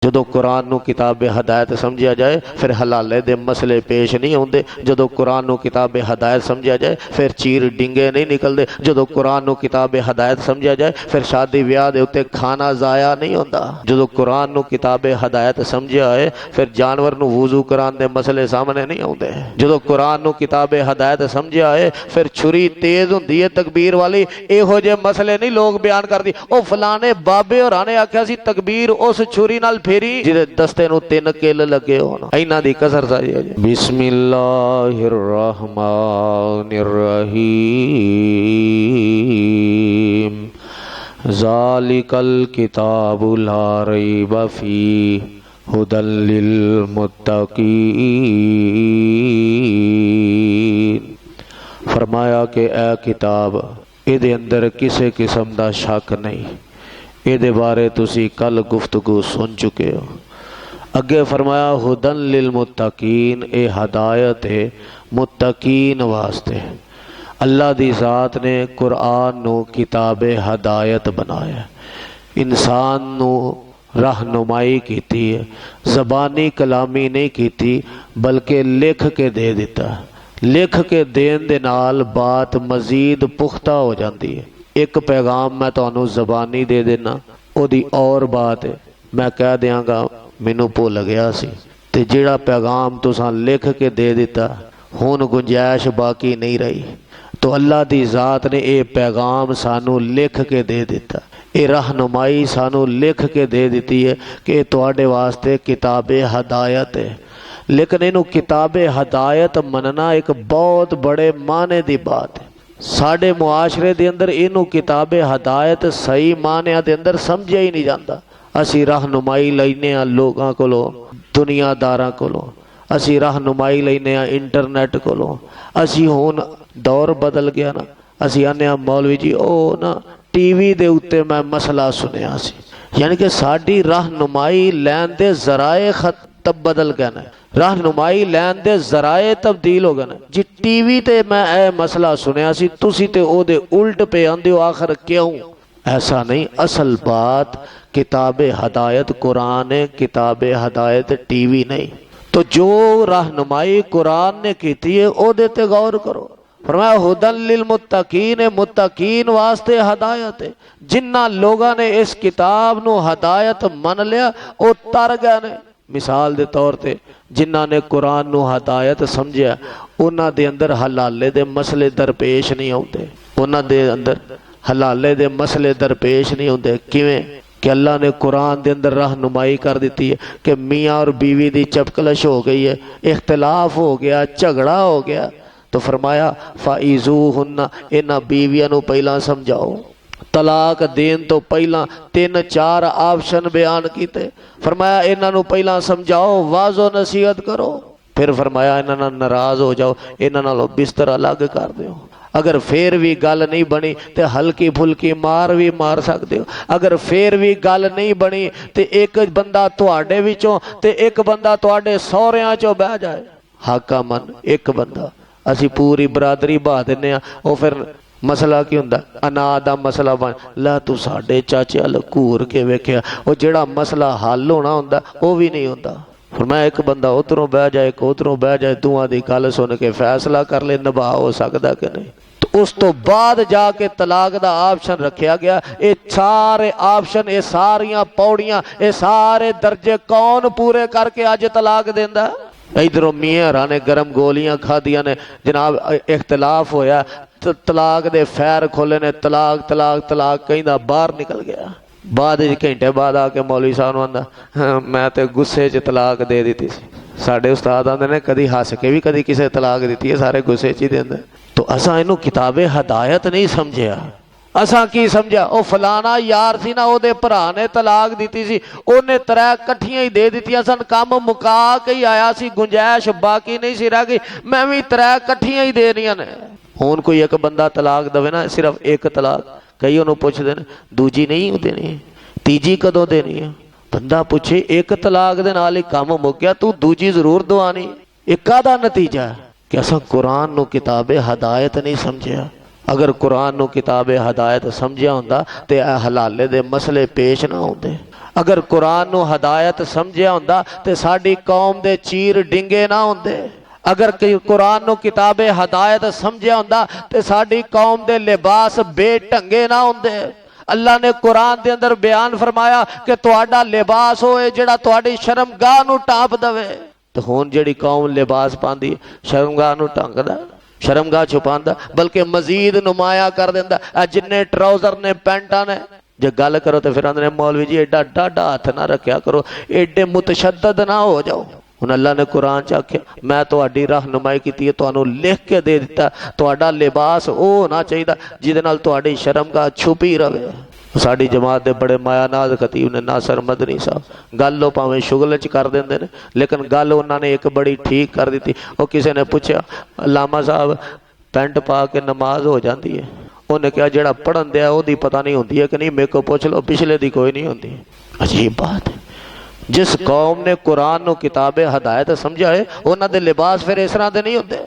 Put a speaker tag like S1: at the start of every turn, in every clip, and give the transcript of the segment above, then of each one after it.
S1: जदों कुरान नूं किताबे हदायत समझिया जाए फिर हलाले दे मसले पेश नहीं आउंदे। जदों कुरान नूं किताबे हदायत समझिया जाए फिर चीर डिंगे नहीं निकलते। जदों कुरान नूं किताबे हदायत समझिया जाए फिर शादी ब्याह दे उत्ते खाना जाया नहीं होंदा। जदों कुरान नूं किताबे हदायत समझिया है फिर जानवर नूं वुजू कराने दे मसले सामने नहीं आउंदे। जदों कुरान नूं किताबे हदायत समझिया है फिर छुरी तेज हुंदी है तकबीर वाली, इहो जे मसले नहीं लोग बयान करदी। ओ फलाने बाबे होरां ने आख्या सी तकबीर उस छुरी नाल फेरी जिहदे दस्ते नूं 3 किल लगे होण। इन्हां दी कसर सारी है। बिस्मिल्लाहिर रहमानिर रहीम ज़ालिकल किताबु ला रैब फीहि हुदल लिल मुत्तकीन। फरमाया कि ए किताब इहदे अंदर किसी किस्म दा शक नहीं। ये बारे तुसी कल गुफ्तगू सुन चुके हो। अगे फरमाया हुदन लिल मुत्तकीन, ए हदायत है मुत्तकीन वास्ते। अल्लाह दी ज़ात ने कुरान नू किताबे हदायत बनाया, इंसान नू रहनुमाई की है। ज़बानी कलामी नहीं की बल्कि लिख के दे दिता। लिख के देन दे नाल बात मजीद पुख्ता हो जाती है। एक पैगाम मैं तुहानू ज़बानी दे देना, ओदी और बात है मैं कह देंगा मैनू भुल गया सी। ते जिहड़ा पैगाम तुसां लिख के दे दिता हुण गुंजाइश बाकी नहीं रही। तो अल्लाह दी ज़ात ने यह पैगाम सानू लिख के दे दिता। ये रहनुमाई सानू लिख के दे दी है कि तुहाडे वास्ते किताबे हदायत है। लेकिन इनू किताबे हदायत मनना एक बहुत बड़े माने की बात है। साडे मुआशरे दे अंदर इनू किताबे हदायत सही मानिया दे अंदर समझिया ही नहीं जाता। असी रहनुमाई लैने लोगों कोलों, दुनियादारां कोलों, असी रहनुमाई लैने इंटरनेट कोलों। असी हुण दौर बदल गया ना, असी आने मौलवी जी ओ ना टीवी दे उत्ते मैं मसला सुनिया सी। यानी कि साडी रहनुमाई लैन दे जराए तब बदल गए ना, रहनुमाई लैन दे जराए तब्दील हो गए ना जी। टीवी ते मैं ए मसला सुनिया सी, तुसी ते ओदे उल्ट पे आंदे हो, आखिर क्यों? ऐसा नहीं। असल बात किताबे हदायत कुरान है, किताबे हदायत टीवी नहीं। तो जो रहनुमाई कुरान ने की है ओदे ते गौर करो। फरमाया हुदन लिल मुत्तकीन, मुत्तकीन वास्ते हदायत है। जिन्ना लोगों ने इस किताब नू हदायत मन लिया वो तर गए ने। मिसाल के तौर पर जिन्हों ने कुरान नू हदायत समझिया उन्होंने दे अंदर हलाले दे मसले दरपेश नहीं आते। उन्होंने दे अंदर हलाले दे मसले दरपेश नहीं आते। किवें कि अल्लाह ने कुरान के अंदर रहनुमाई कर दी है कि मियाँ और बीवी की चपकलश हो गई है, इख्तलाफ हो गया, झगड़ा हो गया। तो फरमाया फ़ाइज़ू हुन्ना, इन्हां बीवियां नू पहला समझाओ। तलाक देन तो पहला 3-4 ऑप्शन बयान किए। फरमाया इन्हां नू पहला समझाओ, वाजो नसीहत करो। फिर फरमाया इन्हां नाल नाराज हो जाओ, इन्हां नालों बिस्तर अलग कर दो। अगर फिर भी गल नहीं बनी तो हल्की फुल्की मार भी मार सकते हो। अगर फिर भी गल नहीं बनी तो एक बंदा तुहाडे विचों ते एक बंदा तुहाडे सौहरियां चों बह जाए। हाका मन एक बंदा, असी पूरी बरादरी बहा दिंदे आ। वो फिर मसला की हुंदा, अनाज का मसला बन ला तू साडे चाचे अल घूर के वेख्या, वो जिहड़ा मसला हल होना हुंदा वो भी नहीं हुंदा। फिर मैं एक बंदा उधरों बह जाए, एक उधरों बह जाए, दोवां दी गल सुन के फैसला कर ले निभा हो सकदा कि नहीं। तो उस तो बाद जाके तलाक दा ऑप्शन रखा गया। ये सारे ऑप्शन, ये सारियां पौड़ियां, ये सारे दर्जे कौन पूरे करके अज तलाक देंदा? इधरों मियाँ हरा ने गर्म गोलियां खादियां ने, जनाब इख्तलाफ होया, तलाक दे फैर खोले ने, तलाक तलाक तलाक कहिंदा बाहर निकल गया। बाद घंटे बाद आके मौलवी साहब नूं आंदा मैं तो गुस्से च तलाक दे दी सी। साडे उस्ताद आंदे ने कदी हस के भी कदी किसे तलाक दी है, सारे गुस्से च ही देंदे। तो असां इनू किताबे हदायत नहीं समझिया। असां की समझा, ओ फलाना यार सी ना, ओदे भरा ने तलाक दी सी, ओने 3 कट्ठियां ही दे दित्तियां सन, काम मुका के ही आया सी, गुंजाइश बाकी नहीं सी रह गई, मैं भी 3 कट्ठियां ही देनियां ने। हुण कोई एक बंदा तलाक दवे ना, सिर्फ एक तलाक, कई उन्होंने पुछदे ने दूजी नहीं देनी, तीजी कदों देनी है। बंदा पूछे एक तलाक दे नाल ही काम मुक गया, तू दूजी जरूर दवानी। एक कादा नतीजा है कि असां कुरान नू किताबे हदायत नहीं समझिया। अगर कुरान नू किताबे हदायत समझिया हुंदा ते हलाले दे मसले पेश ना आउंदे। अगर कुरान नूं हदायत समझिया हुंदा ते साडी कौम दे चीर डिंगे ना हुंदे। अगर कुरान नूं किताबे हदायत समझिया हुंदा ते साडी कौम दे लिबास बेढंगे ना हुंदे। अल्लाह ने कुरान दे अंदर बयान फरमाया कि तुहाडा लिबास होए जिहड़ा तुहाडी शर्मगाह नूं टाप दवे। तो हुण जिहड़ी कौम लिबास पांदी शर्मगाह नूं ढंकदा, शर्मगाह छुपांदा, बल्कि मजीद नुमाया कर दिंदा। जिन्ने ट्राउजर ने पैंटा ने जे गल करो तो फिर आंदे मौलवी जी एडा डाढा हथ ना रखा करो, एडे मुतशद्दद ना हो जाओ। हुण अल्लाह ने कुरान च आख्या मैं तुहाडी रहनुमाई कीती है, तुहानूं लिख के दे दिता तुहाडा लिबास वो होना चाहिए जिहदे नाल तुहाडी शर्मगाह छुपी रहे। साडी जमात दे बड़े मायानाज खतीब ने नासर मदनी साहब गल भावें शुगल च कर देंदे ने, लेकिन गल उन्होंने एक बड़ी ठीक कर दी। वो किसी ने पूछा लामा साहब पेंट पा के नमाज हो जाती है? उन्हें कहा जिहड़ा पढ़न दिया ओहदी पता नहीं होंदी है कि नहीं, मेरे को पूछ लो पिछले दी कोई नहीं होंदी। अजीब बात है, जिस कौम ने कुरान नूं किताबे हदायत समझा है उन्हां दे लिबास फिर इस तरह दे नहीं होंदे।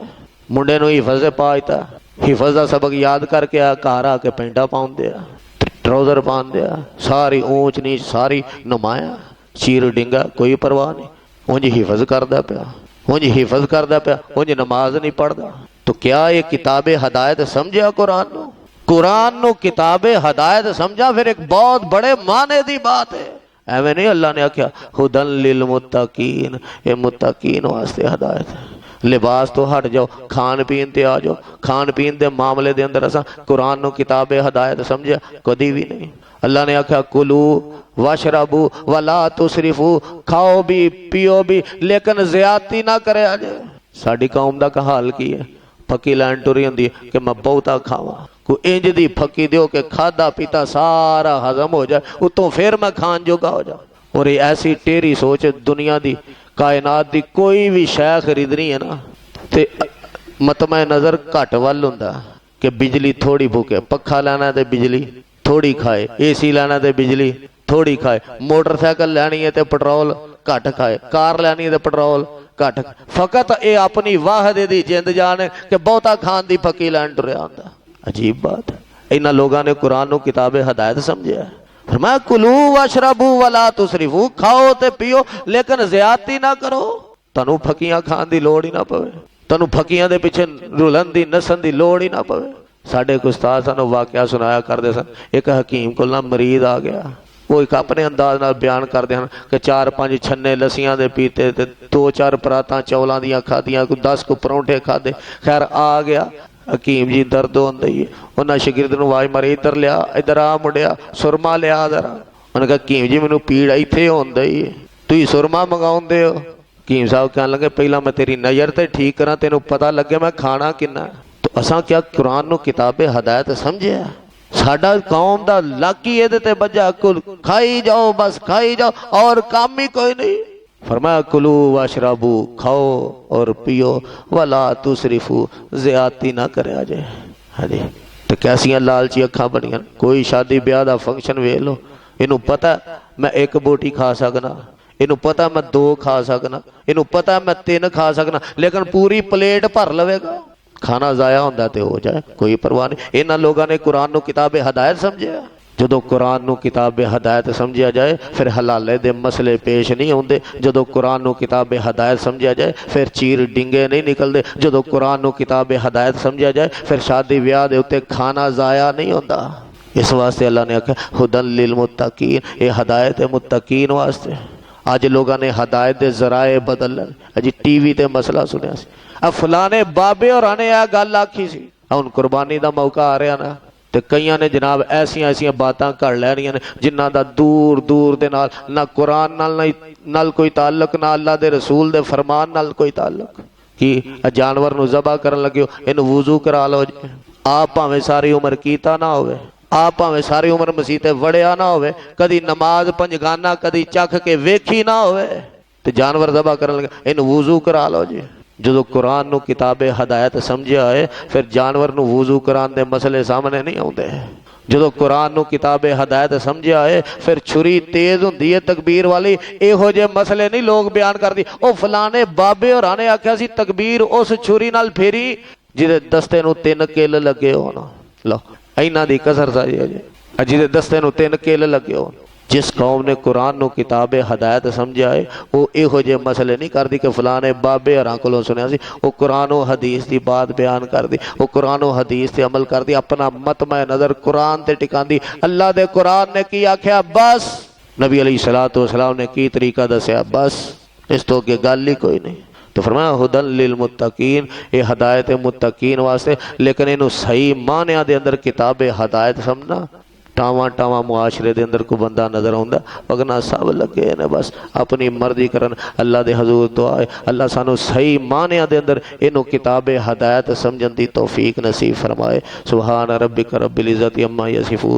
S1: मुंडे नूं हिफज पा दिता, हिफज दा सबक याद करके आ घर आके पेंटा पाउंदे आ, ट्राउजर पाउंदे आ, सारी ऊंच नीच सारी नुमाया, चीर डिंगा कोई परवाह नहीं। उंज हिफज करदा पिया, उंज हिफज करदा पिया, उंज नमाज नहीं पढ़दा। तो क्या ये किताबे हदायत समझा कुरान नूं? कुरान नूं किताबे हदायत समझा फिर एक बहुत बड़े माने दी बात है। एवं नहीं अल्लाह ने आख्या हुदन लिल मुत्तकीन, ये मुत्तकीन वास्ते हदायत है। लिबास तो हट जाओ, खान पीन ते आ जाओ। खान पीन के मामले के अंदर असा कुरान नूं किताबे हदायत समझा कभी भी नहीं। अल्लाह ने आख्या कुलू वशरबू वला तुसरिफू, खाओ भी पियो भी लेकिन ज्यादती ना करे। अज साडी कौम दा हाल की है, फकी लैन टुरी होंदी है कि मैं बहुता खावां, कोई इंज दी फकी दो कि खादा पीता सारा हजम हो जाए, उतों फिर मैं खान जोगा हो जाऊं। और ये ऐसी टेरी सोच दुनिया दी कायनात दी कोई भी शै खरीदनी है ना ते मतमा नज़र घट वल हुंदा कि बिजली थोड़ी फूके। पखा लैना तो बिजली थोड़ी खाए, AC लैना तो बिजली थोड़ी खाए, मोटरसाइकिल लैनी है तो पेट्रोल घट खाए, कार लैनी है तो पेट्रोल घट। फकत ये अपनी वाहदे दी जिंद जान है कि बहुता खान दी फकी लैन टुरिया हुंदा। अजीब बात है, इन्हां लोगों ने कुरान नूं किताबे हदायत समझिया। फरमाया कुलू वशरबू वला तुसरिफू, खाओ ते पियो लेकिन ज्यादती ना करो। तनू फकियां खान दी लोड़ ही ना पवे, तनू फकियां दे पिछे रुलन दी नसन दी लोड़ ही ना पवे। साडे एक उस्ताद सानू वाकया सुनाया करदे सन, एक हकीम कोल ना मरीद आ गया, वो एक अपने अंदाज नाल बयान करते हैं कि 4-5 छन्ने लस्सियां दे पीते ते 2-4 परातां चौलां दियां खादियां, कोई 10 को परौंठे खादे। खैर आ गया हकीम जी दर्द होंदा ही, उन्हें शगिर्द नूं आवाज़ मारी इधर लिया, इधर आ मुंडिया सुरमा लिया जरा। उन्हें कहा हकीम जी मैनूं पीड़ इत्थे होंदा ही, तुसीं सुरमा मंगाउंदे हो? हकीम साहब कहन लगे पहला मैं तेरी नज़र ते ठीक करा, तेनों पता लगे मैं खाना किन्ना। तो असां क्या कुरान नूं किताबे हदायत समझिया? साडा कौम दा लक ही इहदे ते बजा, कुल खाई जाओ बस खाई जाओ और काम ही कोई नहीं। फरमाया कुलू वशरबू, खाओ और पियो, वला तुसरिफू, ज्यादती ना करे अजे। हाँ जी, तो कैसियां लालची अखा बनियां। कोई शादी ब्याह का फंक्शन वेख लो, इनू पता मैं 1 बोटी खा सकना, इनू पता मैं 2 खा सकना, इनू पता मैं 3 खा सकना, लेकिन पूरी प्लेट भर लवेगा। खाना जाया होंदा ते हो जाए, कोई परवाह नहीं। इन्हां लोगों ने कुरान नूं किताबे हदायत समझिया। जदों कुरान नूं किताबे हदायत समझिया जाए फिर हलाले दे मसले पेश नहीं आउंदे। जदों कुरान नूं किताबे हदायत समझिया जाए फिर चीर डिंगे नहीं निकलते। जदों कुरान नूं किताबे हदायत समझिया जाए फिर शादी ब्याह दे उत्ते खाना जाया नहीं होंदा। इस वास्ते अल्लाह ने आख्या हुदन लिल मुत्तकीन, ये हदायत है मुत्तकीन वास्ते। अज लोगों ने हदायत के जराए बदल। अजी टीवी ते मसला सुनिया सी, फलाने बाबे होरां ने यह गल आखी सी, हुण कुरबानी का मौका आ रहा ना, तो कई ने जनाब ऐसिया ऐसिया बातां कर लैनियां ने जिन्हां दा दूर दूर दे नाल ना कुरान नाल कोई ताल्लुक, ना अल्लाह दे रसूल दे फरमान नाल कोई ताल्लुक। कि जानवर नूं ज़बा करन लगे इनू वुजू करा लो जी, आप भावें सारी उम्र कीता ना होवे, आप भावें सारी उम्र मसीते वड़िया ना होवे, कदी नमाज पंजगाना कदी चख के वेखी ना होवे, तो जानवर ज़बा करन लगे इनू वुजू करा लो जी। जो कुरान नूं किताबे हदायत समझिया है फिर जानवर नूं वुजू कराने दे मसले सामने नहीं आउंदे। जो कुरान नूं किताबे हदायत समझिया है फिर छुरी तेज हुंदी है तकबीर वाली, इहो जे मसले नहीं लोग बयान करदी। ओ फलाने बाबे होरां ने आख्या सी तकबीर उस छुरी नाल फेरी जिहदे दस्ते नूं 3 किल लगे होण। लो इन्हां दी कसर साजी है जी, जिहदे दस्ते नूं 3 किल लगे होण। जिस कौम ने कुरान नूं किताब हदायत समझा है वो इहो जे मसले नहीं करती कि फलाने बाबे हरां कोलों सुनिया सी, वो कुरान व हदीस की बात बयान करती, वो कुरान व हदीस से अमल करती, अपना मतमा नज़र कुरान ते टिकांदी। अल्लाह दे कुरान ने की आख्या बस, नबी अलैहिस्सलातु वस्सलाम ने की तरीका दसिया बस, इस तो अगे गल ही कोई नहीं। तो फरमाया हुदन लिल मुत्तकीन, ये हदायत मुत्तकीन वास्ते, लेकिन इनू सही मानिया दे अंदर किताब हदायत समझना। टावा टावा मुआशरे दे अंदर को बंदा नज़र आउंदा, वगना सब लगे ने बस अपनी मर्जी करन। अल्लाह दे हजूर दुआ है अल्लाह सानू सही मानिया दे अंदर इनू किताब हदायत समझन दी तौफीक नसीब फरमाए। सुभान रब्बिक रब्बिल इज्जति अम्मा यसिफून।